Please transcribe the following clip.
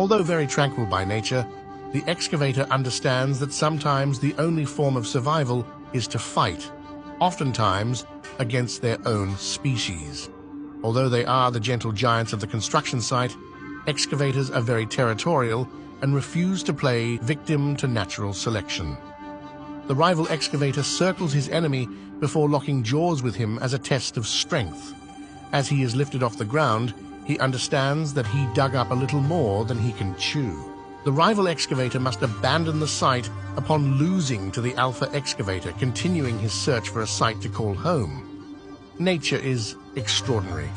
Although very tranquil by nature, the excavator understands that sometimes the only form of survival is to fight, oftentimes against their own species. Although they are the gentle giants of the construction site, excavators are very territorial and refuse to play victim to natural selection. The rival excavator circles his enemy before locking jaws with him as a test of strength. As he is lifted off the ground, he understands that he dug up a little more than he can chew. The rival excavator must abandon the site upon losing to the alpha excavator, continuing his search for a site to call home. Nature is extraordinary.